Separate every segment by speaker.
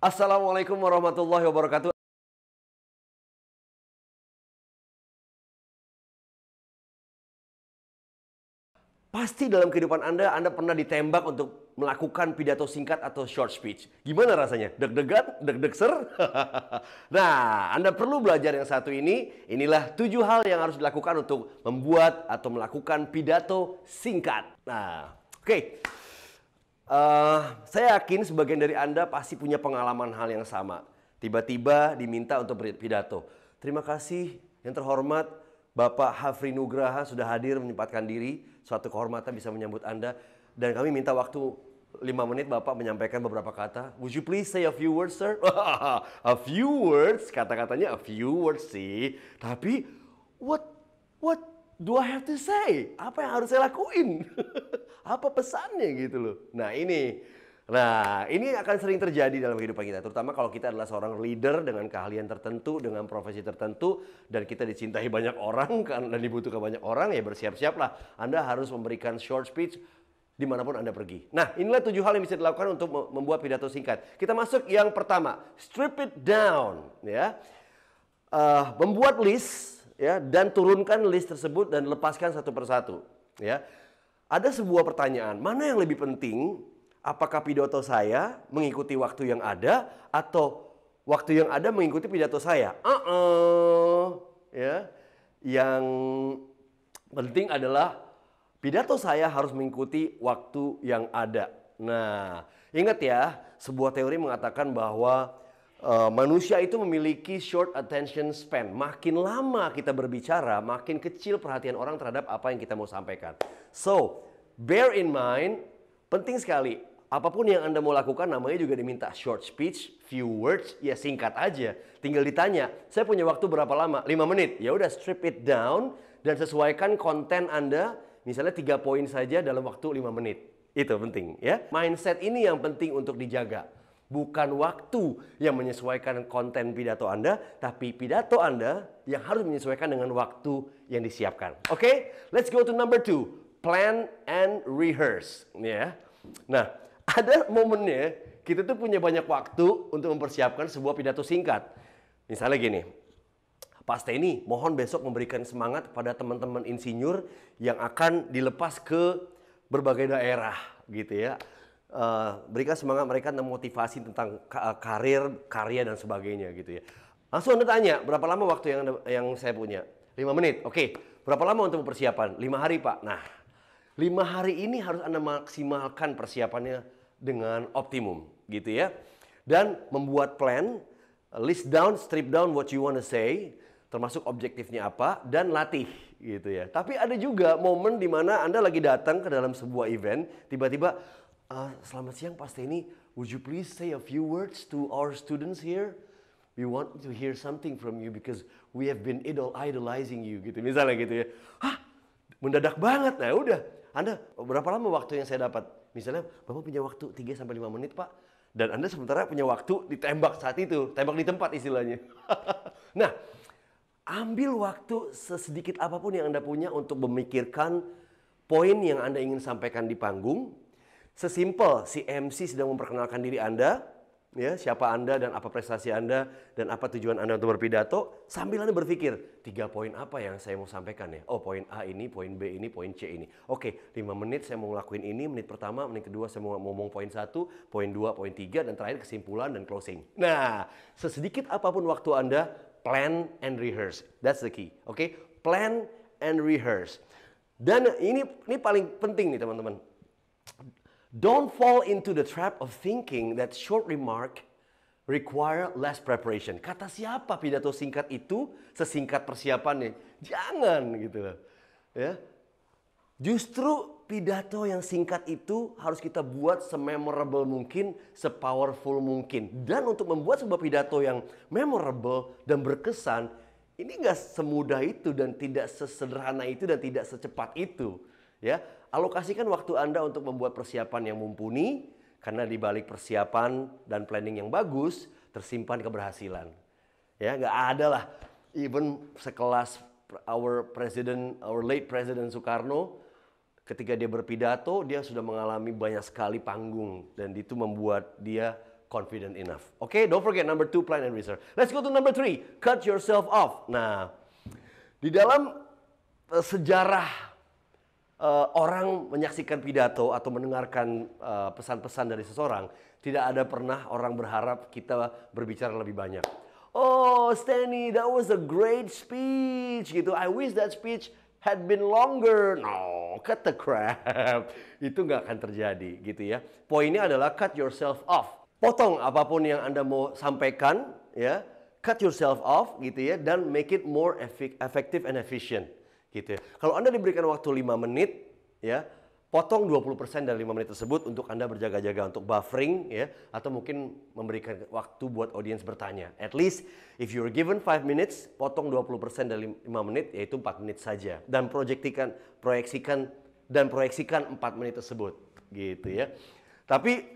Speaker 1: Assalamualaikum warahmatullahi wabarakatuh. Pasti dalam kehidupan Anda pernah ditembak untuk melakukan pidato singkat atau short speech. Gimana rasanya? Deg-degan? Deg-degser? Nah, Anda perlu belajar yang satu ini. Inilah 7 hal yang harus dilakukan untuk membuat atau melakukan pidato singkat. Nah, oke. Saya yakin sebagian dari Anda pasti punya pengalaman hal yang sama. Tiba-tiba diminta untuk berpidato. Terima kasih yang terhormat Bapak Hafri Nugraha sudah hadir menyempatkan diri. Suatu kehormatan bisa menyambut Anda. Dan kami minta waktu 5 menit Bapak menyampaikan beberapa kata. Would you please say a few words, sir? A few words? Kata-katanya a few words sih. Tapi what do I have to say? Apa yang harus saya lakuin? Apa pesannya gitu loh. Nah ini akan sering terjadi dalam kehidupan kita. Terutama kalau kita adalah seorang leader dengan keahlian tertentu, dengan profesi tertentu. Dan kita dicintai banyak orang dan dibutuhkan banyak orang. Ya bersiap-siaplah. Anda harus memberikan short speech dimanapun Anda pergi. Nah inilah 7 hal yang bisa dilakukan untuk membuat pidato singkat. Kita masuk yang pertama. Strip it down. Ya. Membuat list ya, dan turunkan list tersebut dan lepaskan satu persatu. Ya. Ada sebuah pertanyaan. Mana yang lebih penting? Apakah pidato saya mengikuti waktu yang ada atau waktu yang ada mengikuti pidato saya? Ya. Yang penting adalah pidato saya harus mengikuti waktu yang ada. Nah, ingat ya, sebuah teori mengatakan bahwa manusia itu memiliki short attention span. Makin lama kita berbicara, makin kecil perhatian orang terhadap apa yang kita mau sampaikan. So, bear in mind, penting sekali. Apapun yang Anda mau lakukan namanya juga diminta short speech, few words, ya singkat aja. Tinggal ditanya, saya punya waktu berapa lama? 5 menit. Ya udah strip it down dan sesuaikan konten Anda, misalnya 3 poin saja dalam waktu 5 menit. Itu penting ya. Mindset ini yang penting untuk dijaga. Bukan waktu yang menyesuaikan konten pidato Anda, tapi pidato Anda yang harus menyesuaikan dengan waktu yang disiapkan. Oke, let's go to number 2. Plan and rehearse. Ya. Nah, ada momennya kita tuh punya banyak waktu untuk mempersiapkan sebuah pidato singkat. Misalnya gini, Pak Steny, mohon besok memberikan semangat kepada teman-teman insinyur yang akan dilepas ke berbagai daerah, gitu ya. Berikan semangat mereka tentang motivasi tentang karir, karya dan sebagainya, gitu ya. Langsung Anda tanya, berapa lama waktu yang saya punya? 5 menit, oke. Berapa lama untuk persiapan? 5 hari, Pak. Nah, 5 hari ini harus Anda maksimalkan persiapannya dengan optimum, gitu ya. Dan membuat plan, list down, strip down what you want to say, termasuk objektifnya apa, dan latih, gitu ya. Tapi ada juga momen di mana Anda lagi datang ke dalam sebuah event, tiba-tiba, selamat siang Pak Steny, would you please say a few words to our students here? We want to hear something from you because we have been idolizing you, gitu. Misalnya gitu ya. Hah? Mendadak banget. Nah udah, Anda berapa lama waktu yang saya dapat? Misalnya, Bapak punya waktu 3-5 menit Pak. Dan Anda sementara punya waktu ditembak saat itu. Tembak di tempat istilahnya. Nah, ambil waktu sesedikit apapun yang Anda punya untuk memikirkan poin yang Anda ingin sampaikan di panggung. Sesimpel si MC sedang memperkenalkan diri Anda. Ya, siapa Anda dan apa prestasi Anda dan apa tujuan Anda untuk berpidato, sambil Anda berpikir 3 poin apa yang saya mau sampaikan ya. Oh, poin A ini, poin B ini, poin C ini. Oke, 5 menit saya mau ngelakuin ini, menit pertama, menit kedua saya mau ngomong poin 1, poin 2, poin 3 dan terakhir kesimpulan dan closing. Nah, sesedikit apapun waktu Anda, plan and rehearse. That's the key. Oke, plan and rehearse. Dan ini paling penting nih teman-teman. Don't fall into the trap of thinking that short remark require less preparation. Kata siapa pidato singkat itu sesingkat persiapannya? Jangan gitu loh. Ya. Justru pidato yang singkat itu harus kita buat se-memorable mungkin, se-powerful mungkin. Dan untuk membuat sebuah pidato yang memorable dan berkesan, ini nggak semudah itu dan tidak sesederhana itu dan tidak secepat itu. Ya. Alokasikan waktu Anda untuk membuat persiapan yang mumpuni, karena di balik persiapan dan planning yang bagus, tersimpan keberhasilan. Ya, nggak ada lah, even sekelas our late President Soekarno, ketika dia berpidato, dia sudah mengalami banyak sekali panggung dan itu membuat dia confident enough. Oke, don't forget number 2, plan and research. Let's go to number 3, cut yourself off. Nah, di dalam sejarah orang menyaksikan pidato atau mendengarkan pesan-pesan dari seseorang, tidak ada pernah orang berharap kita berbicara lebih banyak. Oh, Stanley, that was a great speech gitu. I wish that speech had been longer. No, cut the crap. Itu nggak akan terjadi gitu ya. Poinnya adalah cut yourself off. Potong apapun yang Anda mau sampaikan, ya. Cut yourself off gitu ya, dan make it more effective and efficient gitu ya. Kalau Anda diberikan waktu 5 menit, ya, potong 20% dari 5 menit tersebut untuk Anda berjaga-jaga untuk buffering ya, atau mungkin memberikan waktu buat audiens bertanya. At least if you're given 5 minutes, potong 20% dari 5 menit yaitu 4 menit saja, dan proyeksikan 4 menit tersebut gitu ya. Tapi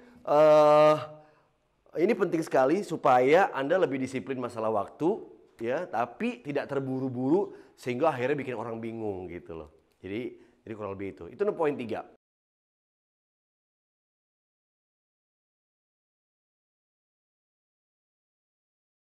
Speaker 1: ini penting sekali supaya Anda lebih disiplin masalah waktu ya, tapi tidak terburu-buru sehingga akhirnya bikin orang bingung gitu loh. Jadi kurang lebih itu. Itu poin 3.